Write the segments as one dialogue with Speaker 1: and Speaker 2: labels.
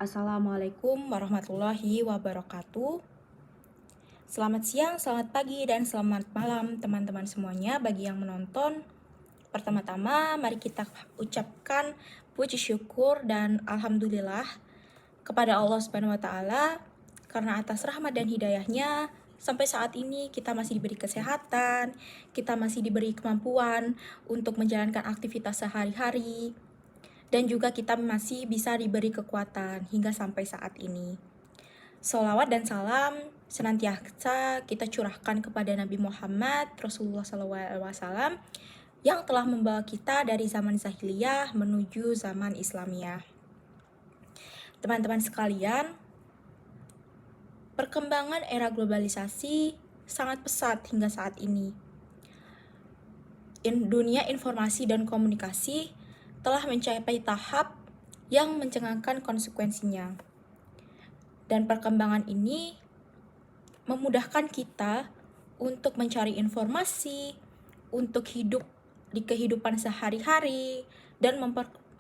Speaker 1: Assalamualaikum warahmatullahi wabarakatuh. Selamat siang, selamat pagi, dan selamat malam teman-teman semuanya bagi yang menonton. Pertama-tama, mari kita ucapkan puji syukur dan alhamdulillah kepada Allah Subhanahu wa taala karena atas rahmat dan hidayahnya sampai saat ini kita masih diberi kesehatan, kita masih diberi kemampuan untuk menjalankan aktivitas sehari-hari, dan juga kita masih bisa diberi kekuatan hingga sampai saat ini. Sholawat dan salam senantiasa kita curahkan kepada Nabi Muhammad Rasulullah SAW yang telah membawa kita dari zaman jahiliyah menuju zaman Islamiyah. Teman-teman sekalian, perkembangan era globalisasi sangat pesat hingga saat ini. Dunia informasi dan komunikasi telah mencapai tahap yang mencengangkan konsekuensinya. Dan perkembangan ini memudahkan kita untuk mencari informasi, untuk hidup di kehidupan sehari-hari, dan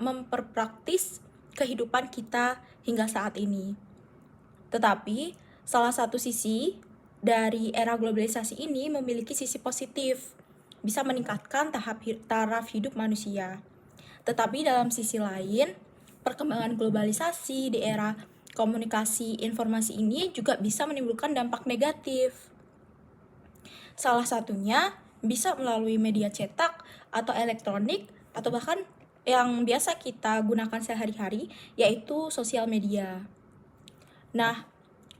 Speaker 1: memperpraktis kehidupan kita hingga saat ini. Tetapi, salah satu sisi dari era globalisasi ini memiliki sisi positif, bisa meningkatkan taraf hidup manusia. Tetapi dalam sisi lain, perkembangan globalisasi di era komunikasi informasi ini juga bisa menimbulkan dampak negatif. Salah satunya bisa melalui media cetak atau elektronik atau bahkan yang biasa kita gunakan sehari-hari, yaitu sosial media. Nah,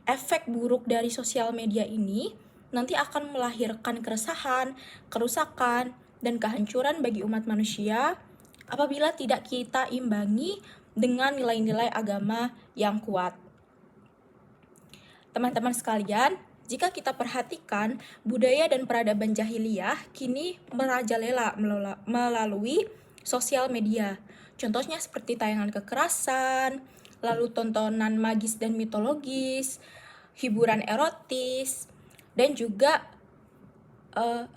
Speaker 1: efek buruk dari sosial media ini nanti akan melahirkan keresahan, kerusakan, dan kehancuran bagi umat manusia apabila tidak kita imbangi dengan nilai-nilai agama yang kuat. Teman-teman sekalian, jika kita perhatikan, budaya dan peradaban jahiliyah kini merajalela melalui sosial media. Contohnya seperti tayangan kekerasan, lalu tontonan magis dan mitologis, hiburan erotis, dan juga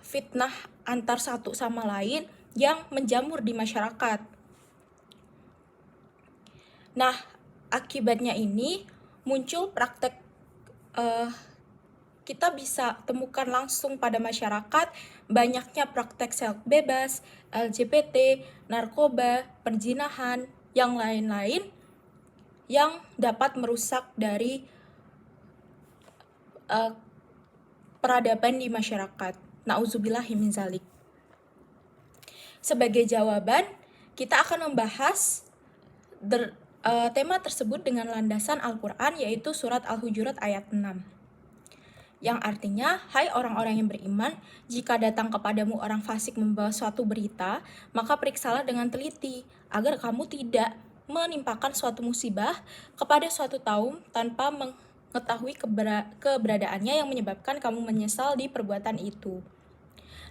Speaker 1: fitnah antar satu sama lain yang menjamur di masyarakat. Nah, akibatnya ini muncul praktek kita bisa temukan langsung pada masyarakat banyaknya praktek seks bebas, LGBT, narkoba, perzinahan, yang lain-lain yang dapat merusak dari peradaban di masyarakat. Nauzubillahi min zalik. Sebagai jawaban, kita akan membahas tema tersebut dengan landasan Al-Quran, yaitu surat Al-Hujurat ayat 6. Yang artinya, hai orang-orang yang beriman, jika datang kepadamu orang fasik membawa suatu berita, maka periksalah dengan teliti, agar kamu tidak menimpakan suatu musibah kepada suatu kaum tanpa mengetahui keberadaannya yang menyebabkan kamu menyesal di perbuatan itu.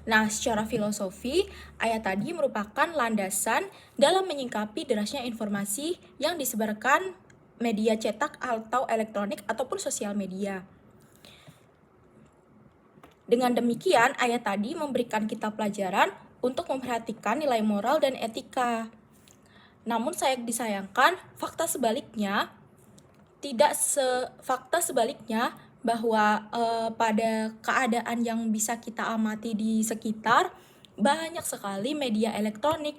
Speaker 1: Nah, secara filosofi, ayat tadi merupakan landasan dalam menyingkapi derasnya informasi yang disebarkan media cetak atau elektronik ataupun sosial media. Dengan demikian, ayat tadi memberikan kita pelajaran untuk memperhatikan nilai moral dan etika. Namun sayang disayangkan, fakta sebaliknya bahwa pada keadaan yang bisa kita amati di sekitar, banyak sekali media elektronik,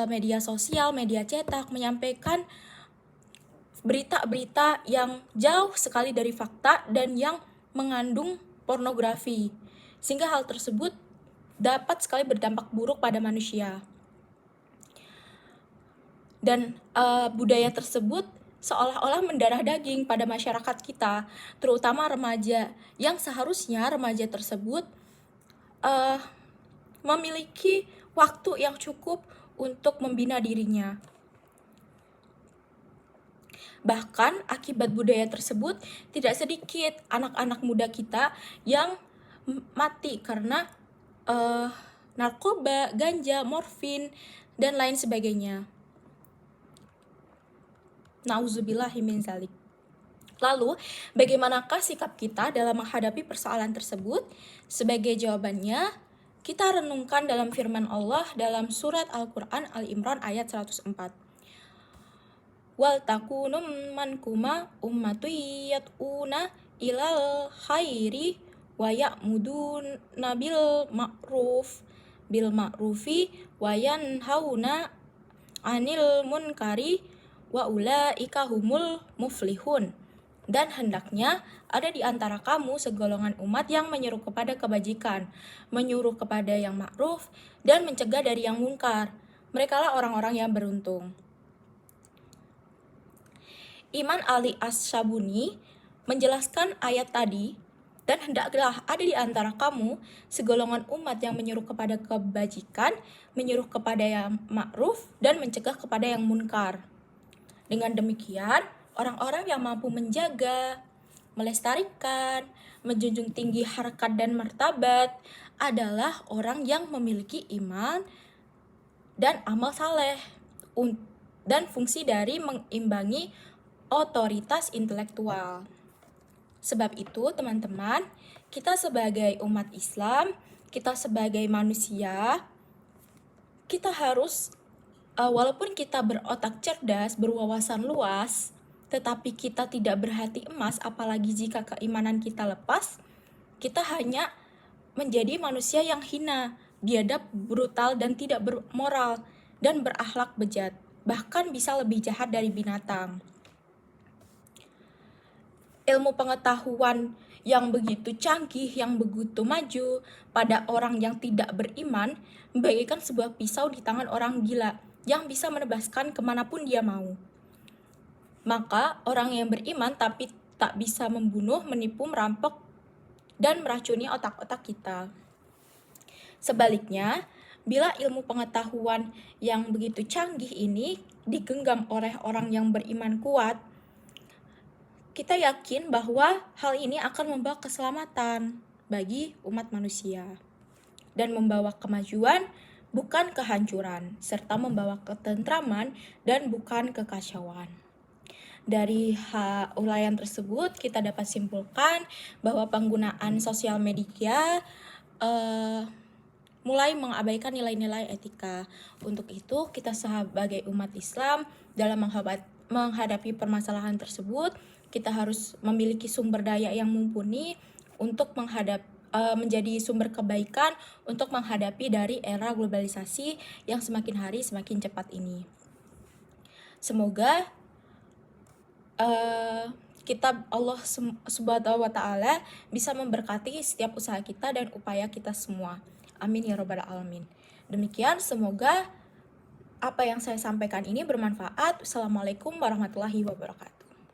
Speaker 1: media sosial, media cetak menyampaikan berita-berita yang jauh sekali dari fakta dan yang mengandung pornografi, sehingga hal tersebut dapat sekali berdampak buruk pada manusia. Dan budaya tersebut seolah-olah mendarah daging pada masyarakat kita, terutama remaja, yang seharusnya remaja tersebut memiliki waktu yang cukup untuk membina dirinya. Bahkan akibat budaya tersebut, tidak sedikit anak-anak muda kita yang mati karena narkoba, ganja, morfin, dan lain sebagainya. Nauzubillahi min zalik. Lalu, bagaimanakah sikap kita dalam menghadapi persoalan tersebut? Sebagai jawabannya, kita renungkan dalam firman Allah dalam surat Al-Quran Al-Imran ayat 104. wal takunum mankuma ummatu yat'una ilal khairi wa ya'muduna bil ma'rufi wa yanhauna 'anil munkari wa ulaika humul muflihun. Dan hendaknya ada di antara kamu segolongan umat yang menyeru kepada kebajikan, menyuruh kepada yang ma'ruf, dan mencegah dari yang mungkar. Merekalah orang-orang yang beruntung. Iman Ali As-Sabuni menjelaskan ayat tadi, dan hendaklah ada di antara kamu segolongan umat yang menyuruh kepada kebajikan, menyuruh kepada yang ma'ruf, dan mencegah kepada yang munkar. Dengan demikian, orang-orang yang mampu menjaga, melestarikan, menjunjung tinggi harkat dan martabat adalah orang yang memiliki iman dan amal saleh dan fungsi dari mengimbangi otoritas intelektual. Sebab itu, teman-teman, kita sebagai umat Islam, kita sebagai manusia, kita harus walaupun kita berotak cerdas, berwawasan luas, tetapi kita tidak berhati emas, apalagi jika keimanan kita lepas, kita hanya menjadi manusia yang hina, biadab, brutal, dan tidak bermoral, dan berakhlak bejat, bahkan bisa lebih jahat dari binatang. Ilmu pengetahuan yang begitu canggih, yang begitu maju pada orang yang tidak beriman, bagaikan sebuah pisau di tangan orang gila yang bisa menebaskan kemanapun dia mau. Maka orang yang beriman tapi tak bisa membunuh, menipu, merampok, dan meracuni otak-otak kita. Sebaliknya, bila ilmu pengetahuan yang begitu canggih ini digenggam oleh orang yang beriman kuat, kita yakin bahwa hal ini akan membawa keselamatan bagi umat manusia dan membawa kemajuan, bukan kehancuran, serta membawa ketentraman dan bukan kekacauan. Dari uraian tersebut, kita dapat simpulkan bahwa penggunaan sosial media mulai mengabaikan nilai-nilai etika. Untuk itu, kita sebagai umat Islam dalam menghadapi permasalahan tersebut, kita harus memiliki sumber daya yang mumpuni untuk menjadi sumber kebaikan untuk menghadapi dari era globalisasi yang semakin hari semakin cepat ini. Semoga Allah Subhanahu wa Ta'ala bisa memberkati setiap usaha kita dan upaya kita semua. Amin ya rabbal alamin. Demikian, semoga apa yang saya sampaikan ini bermanfaat. Assalamualaikum warahmatullahi wabarakatuh.